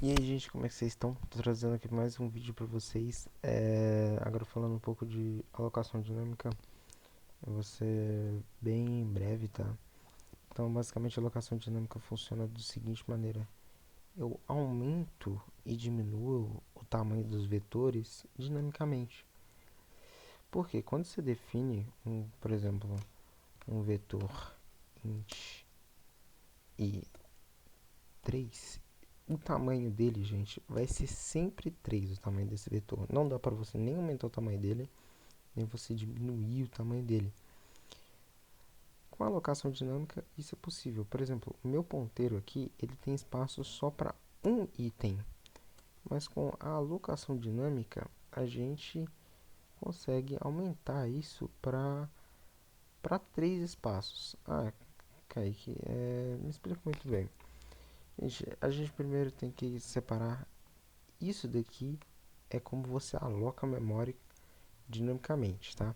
E aí, gente, como é que vocês estão? Tô trazendo aqui mais um vídeo para vocês. Agora falando um pouco de alocação dinâmica. Eu vou ser bem breve, tá? Então, basicamente, a alocação dinâmica funciona da seguinte maneira: eu aumento e diminuo o tamanho dos vetores dinamicamente. Porque quando você define, por exemplo, um vetor int i3, o tamanho dele, gente, vai ser sempre 3 o tamanho desse vetor. Não dá para você nem aumentar o tamanho dele, nem você diminuir o tamanho dele. Com a alocação dinâmica, isso é possível. Por exemplo, o meu ponteiro aqui, ele tem espaço só para um item. Mas com a alocação dinâmica, a gente consegue aumentar isso para 3 espaços. Kaique, me explica muito bem. A gente primeiro tem que separar isso daqui é como você aloca a memória dinamicamente, tá?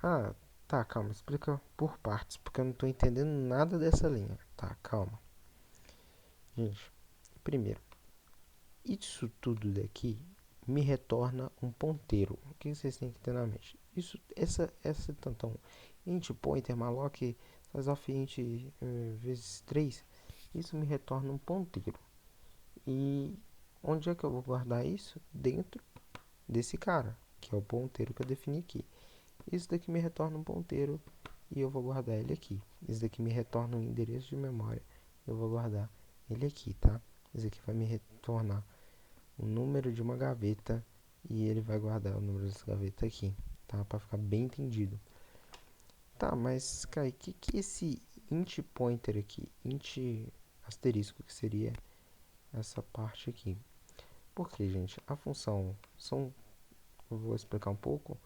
Ah, tá, calma, explica por partes, porque eu não estou entendendo nada dessa linha. Tá, calma. Gente, primeiro, isso tudo daqui me retorna um ponteiro. O que vocês têm que ter na mente? Essa tantão int pointer malloc size of int vezes 3, isso me retorna um ponteiro. E onde é que eu vou guardar isso? Dentro desse cara, que é o ponteiro que eu defini aqui. Isso daqui me retorna um ponteiro e eu vou guardar ele aqui. Isso daqui me retorna um endereço de memória, eu vou guardar ele aqui, tá? Isso aqui vai me retornar o número de uma gaveta e ele vai guardar o número dessa gaveta aqui, tá? Para ficar bem entendido. Tá, mas, Kai, que é esse int pointer aqui? Int asterisco, que seria essa parte aqui. Porque, gente, a função eu vou explicar um pouco.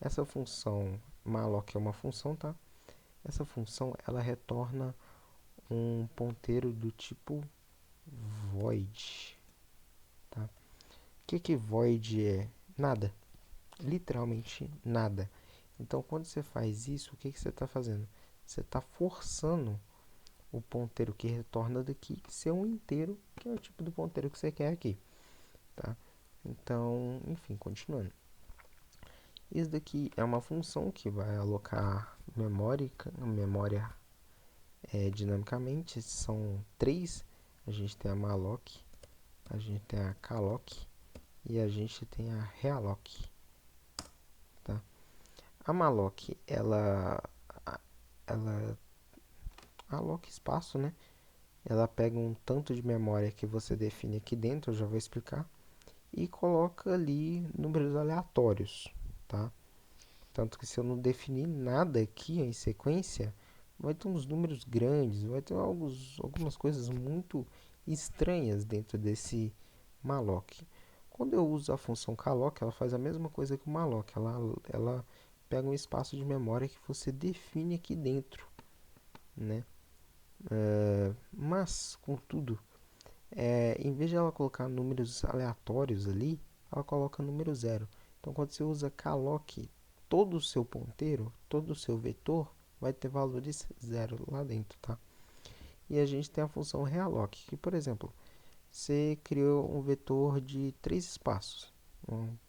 Essa função malloc é uma função, tá? Essa função ela retorna um ponteiro do tipo void, tá? O que void é? Nada, literalmente nada. Então, quando você faz isso, o que você está fazendo? Você está forçando o ponteiro que retorna daqui ser um inteiro, que é o tipo do ponteiro que você quer aqui, tá? Então, enfim, continuando. Isso daqui é uma função que vai alocar memória dinamicamente. São três. A gente tem a malloc, a gente tem a calloc e a gente tem a realloc, tá? A malloc, ela aloca espaço, né? Ela pega um tanto de memória que você define aqui dentro, eu já vou explicar, e coloca ali números aleatórios, tá? Tanto que se eu não definir nada aqui em sequência, vai ter uns números grandes, vai ter algumas coisas muito estranhas dentro desse malloc. Quando eu uso a função calloc, ela faz a mesma coisa que o malloc. Ela pega um espaço de memória que você define aqui dentro, né? Mas, contudo, em vez de ela colocar números aleatórios ali, ela coloca número zero. Então, quando você usa calloc, todo o seu ponteiro, todo o seu vetor, vai ter valores zero lá dentro, tá? E a gente tem a função realloc, que, por exemplo, você criou um vetor de 3 espaços.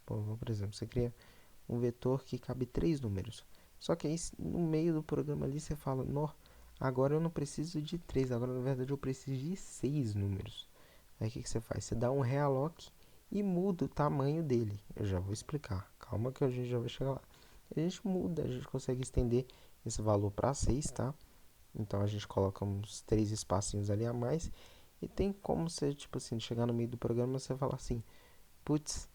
Por exemplo, você cria um vetor que cabe 3 números. Só que aí, no meio do programa ali, você fala, agora eu não preciso de 3, agora na verdade eu preciso de 6 números. Aí o que você faz? Você dá um realloc e muda o tamanho dele. Eu já vou explicar. Calma que a gente já vai chegar lá. A gente muda, a gente consegue estender esse valor para 6, tá? Então a gente coloca uns 3 espacinhos ali a mais. E tem como você, tipo assim, chegar no meio do programa e você falar assim: putz,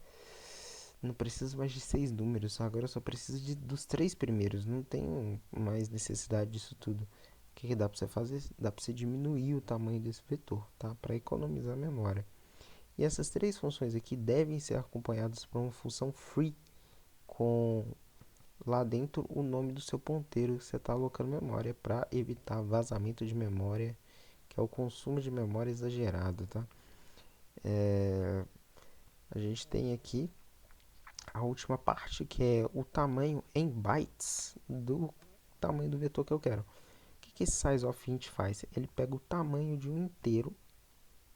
não preciso mais de 6 números, agora eu só preciso dos 3 primeiros. Não tenho mais necessidade disso tudo. O que dá para você fazer? Dá para você diminuir o tamanho desse vetor, tá? Para economizar memória. E essas três funções aqui devem ser acompanhadas por uma função free, com lá dentro o nome do seu ponteiro que você está alocando memória, para evitar vazamento de memória, que é o consumo de memória exagerado, tá? A gente tem aqui a última parte, que é o tamanho em bytes do tamanho do vetor que eu quero. O que esse size of int faz? Ele pega o tamanho de um inteiro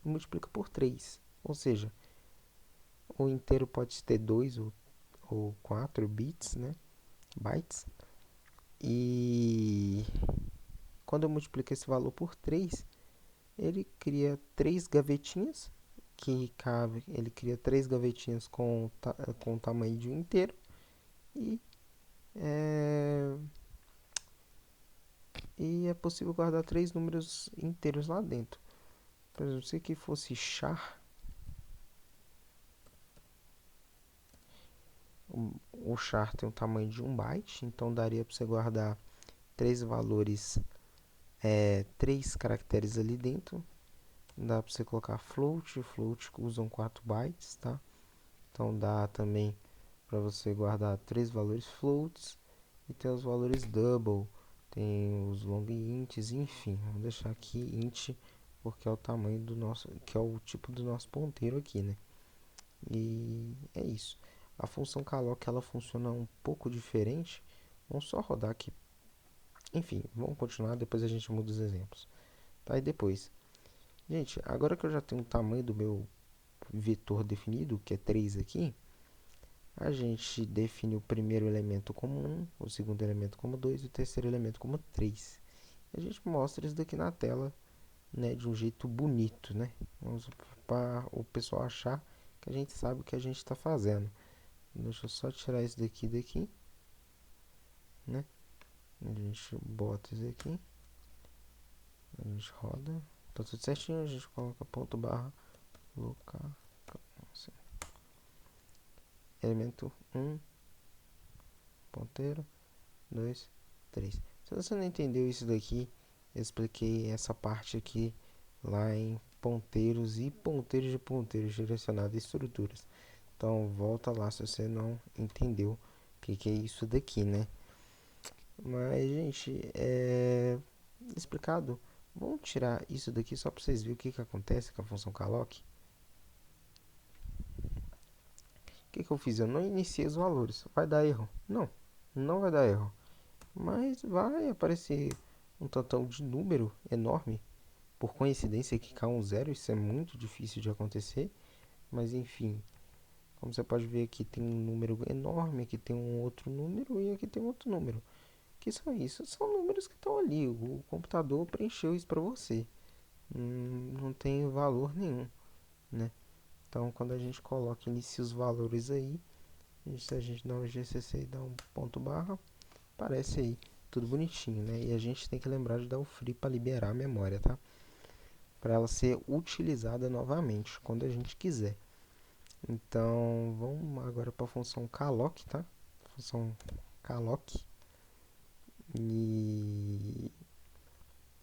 multiplica por 3. Ou seja, o inteiro pode ter 2 ou 4 bits, né? Bytes. E quando eu multiplico esse valor por 3, ele cria 3 gavetinhas, que cabe, ele cria 3 gavetinhas com o tamanho de um inteiro. E é, e é possível guardar 3 números inteiros lá dentro. Por exemplo, se aqui fosse char, o char tem o tamanho de 1 byte, então daria para você guardar 3 valores, 3 caracteres ali dentro. Dá para você colocar float usam 4 bytes, tá? Então dá também para você guardar 3 valores floats e tem os valores double, tem os long ints, enfim. Vamos deixar aqui int porque é o tamanho do nosso, que é o tipo do nosso ponteiro aqui, né? E é isso. A função calloc ela funciona um pouco diferente. Vamos só rodar aqui. Enfim, vamos continuar, depois a gente muda os exemplos. Tá? E depois, gente, agora que eu já tenho o tamanho do meu vetor definido, que é 3 aqui, a gente define o primeiro elemento como 1, o segundo elemento como 2 e o terceiro elemento como 3. E a gente mostra isso daqui na tela, né, de um jeito bonito, né? Para o pessoal achar que a gente sabe o que a gente está fazendo. Deixa eu só tirar isso daqui, né? A gente bota isso aqui, a gente roda, tá tudo certinho, a gente coloca ponto barra local, assim, elemento 1, ponteiro, 2, 3. Se você não entendeu isso daqui, eu expliquei essa parte aqui lá em ponteiros e ponteiros de ponteiros direcionados a estruturas. Então volta lá se você não entendeu o que é isso daqui, né? Mas, gente, explicado. Vamos tirar isso daqui só para vocês verem o que acontece com a função calloc. O que eu fiz? Eu não iniciei os valores. Vai dar erro? Não, não vai dar erro. Mas vai aparecer um tantão de número enorme. Por coincidência aqui cai um zero. Isso é muito difícil de acontecer. Mas enfim, como você pode ver aqui tem um número enorme. Aqui tem um outro número e aqui tem outro número. Que são isso? São números que estão ali. O computador preencheu isso para você. Não tem valor nenhum, né? Então, quando a gente coloca, inicia os valores aí, se a gente dá um GCC e dá um ponto barra, aparece aí, tudo bonitinho, né? E a gente tem que lembrar de dar o free para liberar a memória, tá? Para ela ser utilizada novamente, quando a gente quiser. Então, vamos agora para a função calloc, tá? Função calloc. E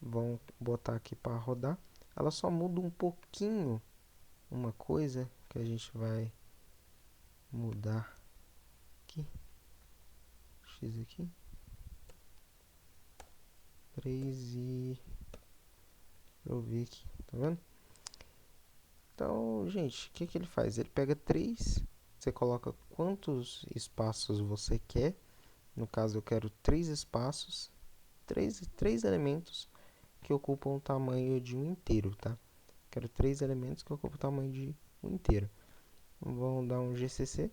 vamos botar aqui para rodar. Ela só muda um pouquinho uma coisa que a gente vai mudar aqui, x aqui, 3 e eu ver aqui, tá vendo? Então, gente, o que ele faz? Ele pega 3, você coloca quantos espaços você quer, no caso eu quero 3 espaços, 3 elementos que ocupam o tamanho de um inteiro, tá? Quero 3 elementos que ocupam o tamanho de um inteiro. Vamos dar um GCC.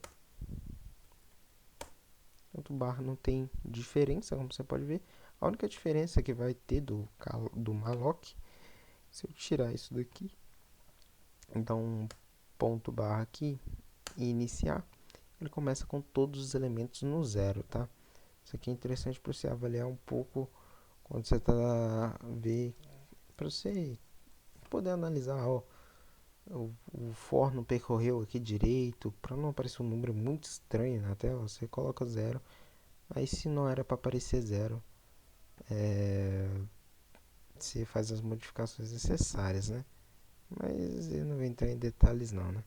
Ponto barra não tem diferença, como você pode ver. A única diferença que vai ter do malloc, se eu tirar isso daqui, então um ponto barra aqui e iniciar, ele começa com todos os elementos no zero, tá? Isso aqui é interessante para você avaliar um pouco quando você está ver, para você poder analisar, ó, o for não percorreu aqui direito, para não aparecer um número muito estranho na tela, você coloca zero. Aí se não era para aparecer zero, você faz as modificações necessárias, né? Mas eu não vou entrar em detalhes não, né?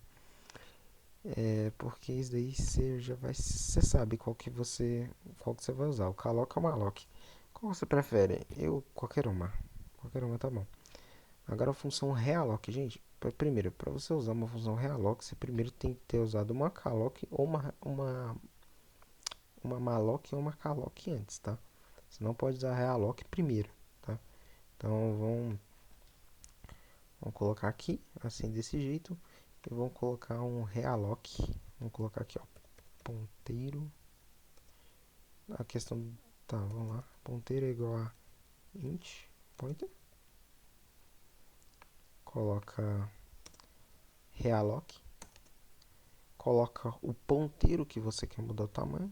Porque isso daí você sabe qual que você vai usar, o calloc ou o malloc. Qual você prefere? Qualquer uma tá bom. Agora a função realloc, gente, primeiro, para você usar uma função realloc, você primeiro tem que ter usado uma calloc ou uma malloc ou uma calloc antes, tá? Você não pode usar realloc primeiro, tá? Então Vamos colocar aqui, assim desse jeito. E vamos colocar um realloc. Vamos colocar aqui, ó, ponteiro. A questão, tá, vamos lá. Ponteiro é igual a int pointer. Coloca realloc. Coloca o ponteiro que você quer mudar o tamanho.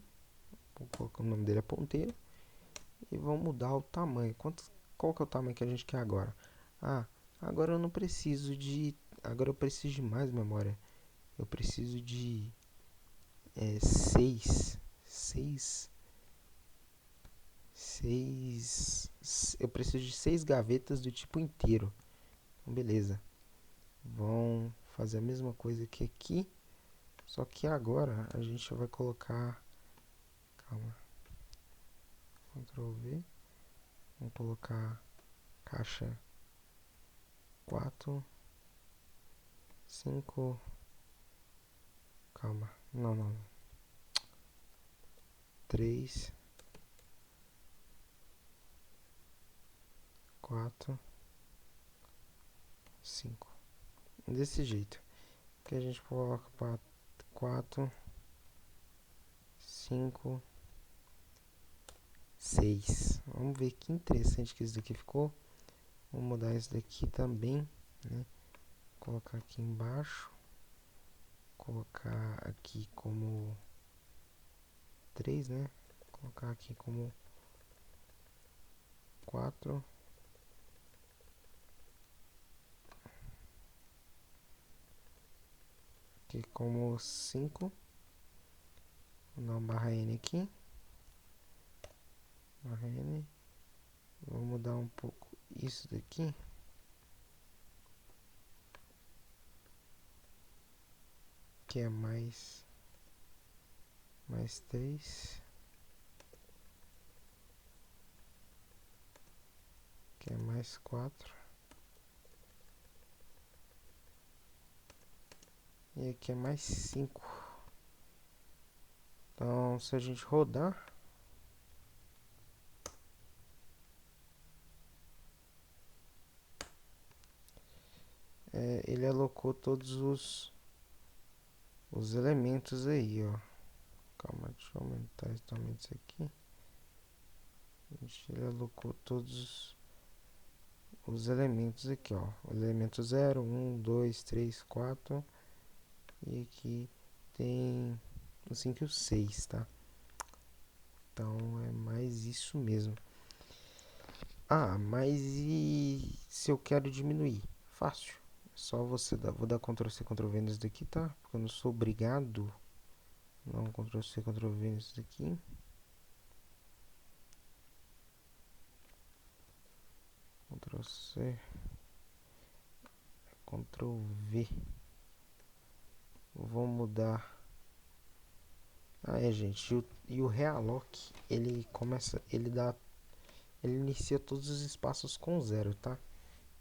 Vou colocar o nome dele é ponteiro. E vamos mudar o tamanho. Qual que é o tamanho que a gente quer agora? Ah, agora eu não preciso de... Agora eu preciso de mais memória. Eu preciso de 6. 6. Eu preciso de 6 gavetas do tipo inteiro. Então, beleza. Vão fazer a mesma coisa que aqui. Só que agora a gente vai colocar... Calma. Ctrl V. Vamos colocar caixa 4, 5. Calma. Não. 3, 4, 5. Desse jeito. Que a gente coloca para 4, 5, 6. Vamos ver que interessante que isso daqui ficou. Vou mudar isso daqui também, né? Colocar aqui embaixo. Colocar aqui como 3, né? Colocar aqui como 4. Aqui como 5. Vou dar uma barra N aqui. Barra N. Vou mudar um pouco isso daqui. Que é mais 3. Que é mais 4. E aqui é mais 5. Então, se a gente rodar, ele alocou todos os elementos aí, ó. Calma, deixa eu aumentar também isso aqui. Ele alocou todos os elementos aqui, ó. O elemento 0, 1, 2, 3, 4. E aqui tem o 5 e o 6, tá? Então é mais isso mesmo. Ah, mas e se eu quero diminuir? Fácil. Só você vou dar Ctrl C, Ctrl V nisso daqui, tá? Porque eu não sou obrigado. Não, Ctrl C, Ctrl V nisso daqui. Ctrl C, Ctrl V. Vou mudar. Ah, gente. E o realloc, ele começa, ele inicia todos os espaços com 0, tá?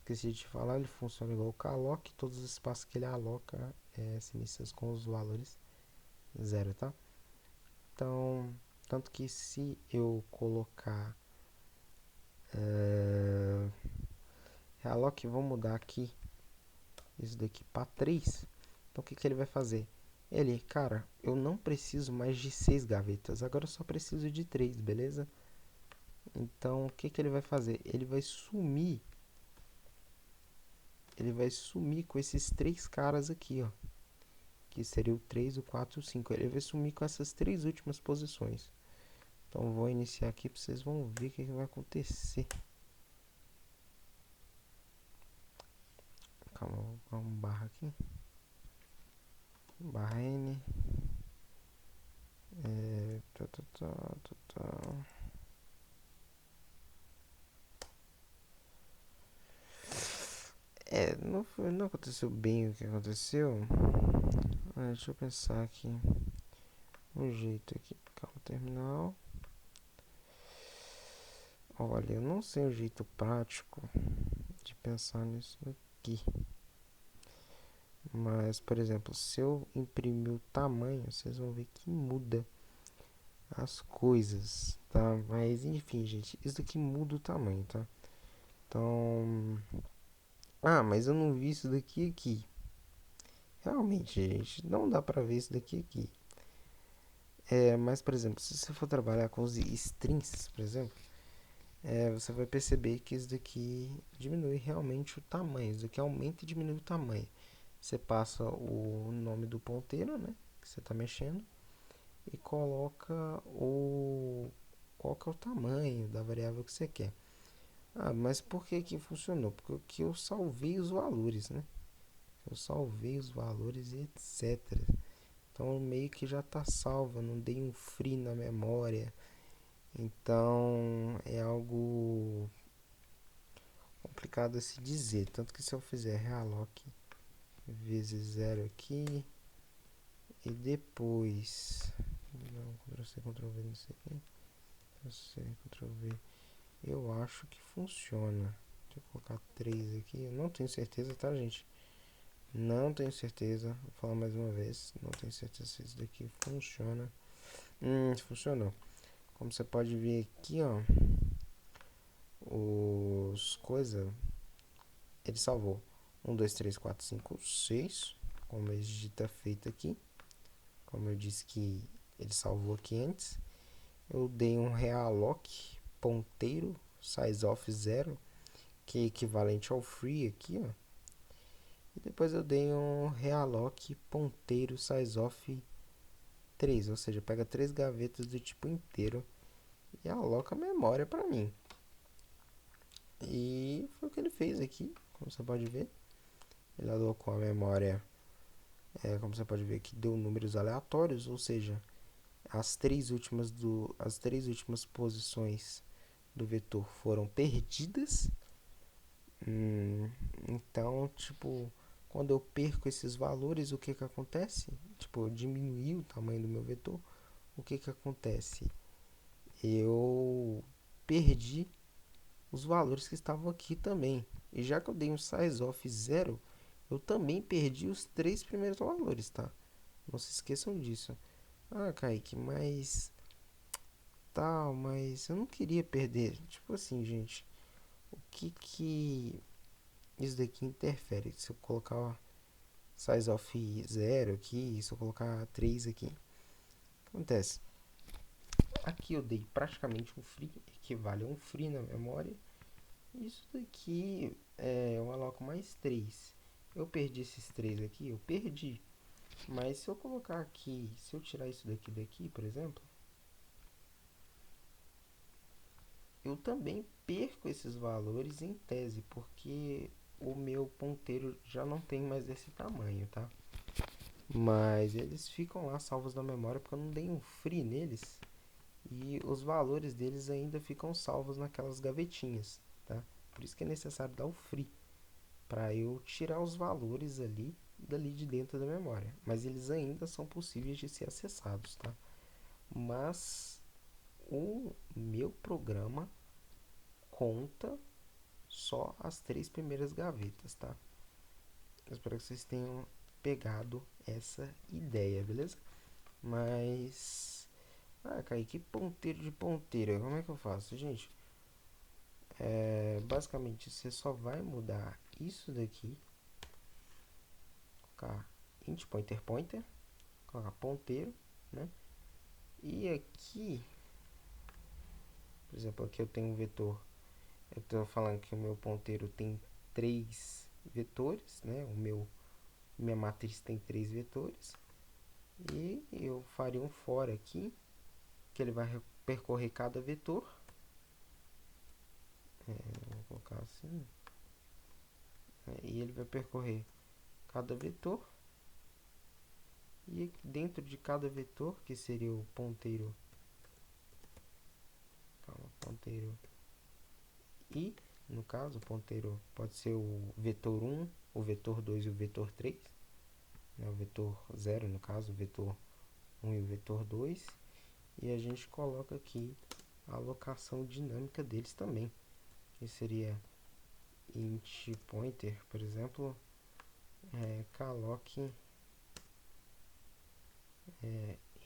Esqueci de falar, ele funciona igual o calloc, todos os espaços que ele aloca se iniciam com os valores 0, tá? Então, tanto que se eu colocar realloc, vou mudar aqui isso daqui para 3. Então, o que ele vai fazer? Ele, cara, eu não preciso mais de 6 gavetas, agora eu só preciso de 3, beleza? Então, o que ele vai fazer? Ele vai sumir com esses 3 caras aqui, ó. Que seria o 3, o 4 e o 5. Ele vai sumir com essas 3 últimas posições. Então, vou iniciar aqui para vocês vão ver o que vai acontecer. Calma, vou colocar um barra aqui. Barra N. Não aconteceu bem o que aconteceu. Deixa eu pensar aqui. Um jeito aqui. Calma, terminal. Olha, eu não sei o jeito prático de pensar nisso aqui. Mas, por exemplo, se eu imprimir o tamanho, vocês vão ver que muda as coisas, tá? Mas, enfim, gente, isso daqui muda o tamanho, tá? Então, Ah, mas eu não vi isso daqui aqui. Realmente, gente, não dá pra ver isso daqui aqui. Mas, por exemplo, se você for trabalhar com os strings, por exemplo, você vai perceber que isso daqui diminui realmente o tamanho. Isso daqui aumenta e diminui o tamanho. Você passa o nome do ponteiro, né, que você está mexendo, e coloca qual que é o tamanho da variável que você quer. Ah, mas por que que funcionou? Porque eu salvei os valores, né? Eu salvei os valores e etc. Então meio que já está salvo, eu não dei um free na memória. Então é algo complicado a se dizer. Tanto que se eu fizer realloc vezes zero aqui e depois. Não, Ctrl-C, Ctrl-V, não sei aqui. Ctrl-C, Ctrl-V. Eu acho que funciona. Deixa eu colocar 3 aqui. Eu não tenho certeza, tá, gente? Não tenho certeza. Vou falar mais uma vez. Não tenho certeza se isso daqui funciona. Funcionou. Como você pode ver aqui, ó. Os coisa. Ele salvou 1, 2, 3, 4, 5, 6. Como a gente tá feito aqui. Como eu disse que ele salvou aqui antes. Eu dei um realloc ponteiro size of 0, que é equivalente ao free aqui, ó. E depois eu dei um realloc ponteiro size of 3, ou seja, pega 3 gavetas do tipo inteiro e aloca a memória para mim. E foi o que ele fez aqui, como você pode ver. Ele alocou a memória, como você pode ver aqui, deu números aleatórios, ou seja, as três últimas posições do vetor foram perdidas. Então, tipo, quando eu perco esses valores, o que que acontece? Tipo, eu diminuí o tamanho do meu vetor. O que que acontece? Eu perdi os valores que estavam aqui também. E já que eu dei um size of 0, eu também perdi os 3 primeiros valores, tá? Não se esqueçam disso. Ah, Kaique, mas eu não queria perder. Tipo assim, gente, o que que isso daqui interfere? Se eu colocar size of 0 aqui, se eu colocar 3 aqui, o que acontece? Aqui eu dei praticamente um free, equivale a um free na memória. Isso daqui eu aloco mais 3. Eu perdi esses 3 aqui, eu perdi. Mas se eu colocar aqui, se eu tirar isso daqui, por exemplo, eu também perco esses valores em tese, porque o meu ponteiro já não tem mais esse tamanho, tá? Mas eles ficam lá salvos na memória porque eu não dei um free neles e os valores deles ainda ficam salvos naquelas gavetinhas, tá? Por isso que é necessário dar o free para eu tirar os valores dali de dentro da memória, mas eles ainda são possíveis de ser acessados, tá? Mas o meu programa conta só as 3 primeiras gavetas, tá? Eu espero que vocês tenham pegado essa ideia, beleza? Mas Kaique, ponteiro de ponteira, como é que eu faço, gente? Basicamente, você só vai mudar isso daqui, colocar int pointer pointer, colocar ponteiro, né? E aqui, por exemplo, aqui eu tenho um vetor. Eu estou falando que o meu ponteiro tem 3 vetores, né? Minha matriz tem 3 vetores. E eu faria um for aqui, que ele vai percorrer cada vetor. Vou colocar assim. E ele vai percorrer cada vetor. E dentro de cada vetor, que seria o ponteiro, ponteiro i, no caso, o ponteiro pode ser o vetor 1, o vetor 2 e o vetor 3, né? O vetor 0, no caso, o vetor 1 e o vetor 2. E a gente coloca aqui a alocação dinâmica deles também, que seria int pointer, por exemplo, calloc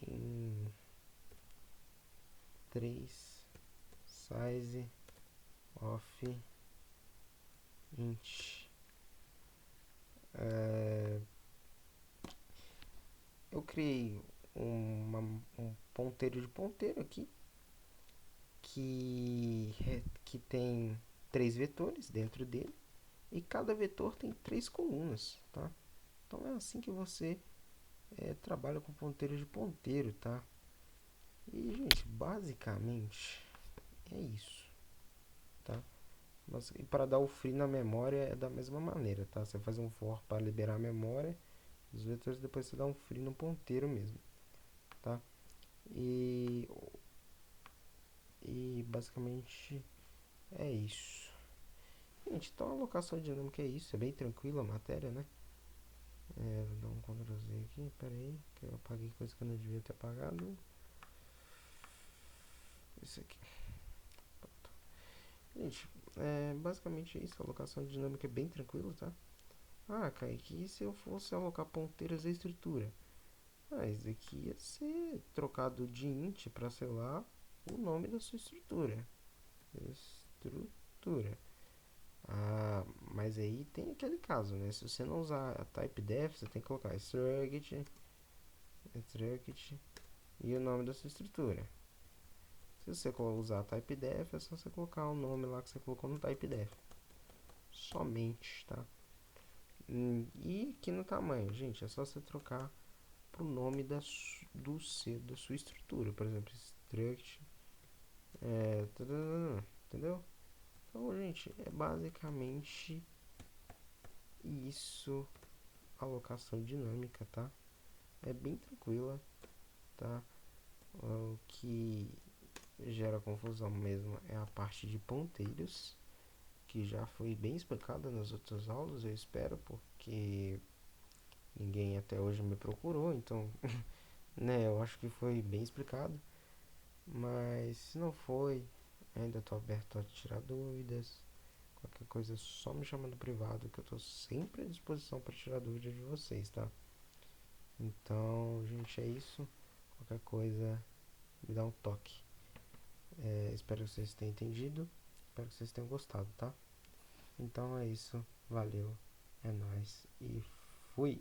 em 3 size of int Eu criei um ponteiro de ponteiro aqui que tem três vetores dentro dele e cada vetor tem três colunas, tá? Então é assim que você trabalha com ponteiro de ponteiro, tá? E, gente, basicamente é isso, tá? Mas, e para dar o free na memória é da mesma maneira, tá? Você faz um for para liberar a memória dos vetores, depois você dá um free no ponteiro mesmo, tá? E, e basicamente é isso. Gente, então a alocação dinâmica é isso, é bem tranquila a matéria, né? Vou dar um Ctrl Z aqui, pera aí, que eu apaguei coisa que eu não devia ter apagado. Isso aqui. Gente, basicamente é isso, a alocação dinâmica é bem tranquila, tá? Ah, Kaique, e se eu fosse alocar ponteiros da estrutura? Ah, isso daqui ia ser trocado de int para, sei lá, o nome da sua estrutura. Estrutura. Ah, mas aí tem aquele caso, né? Se você não usar a typedef, você tem que colocar struct e o nome da sua estrutura. Se você usar a typedef, é só você colocar o nome lá que você colocou no typedef. Somente, tá? E aqui no tamanho, gente, é só você trocar pro nome da sua estrutura. Por exemplo, struct, entendeu? Então, gente, é basicamente isso, alocação dinâmica, tá? É bem tranquila, tá? O que gera confusão mesmo é a parte de ponteiros, que já foi bem explicada nas outras aulas, eu espero, porque ninguém até hoje me procurou, então, né, eu acho que foi bem explicado. Mas se não foi, ainda estou aberto a tirar dúvidas. Qualquer coisa, é só me chamar no privado, que eu estou sempre à disposição para tirar dúvidas de vocês, tá? Então, gente, é isso. Qualquer coisa, me dá um toque. Espero que vocês tenham entendido. Espero que vocês tenham gostado, tá? Então é isso. Valeu. É nóis. E fui.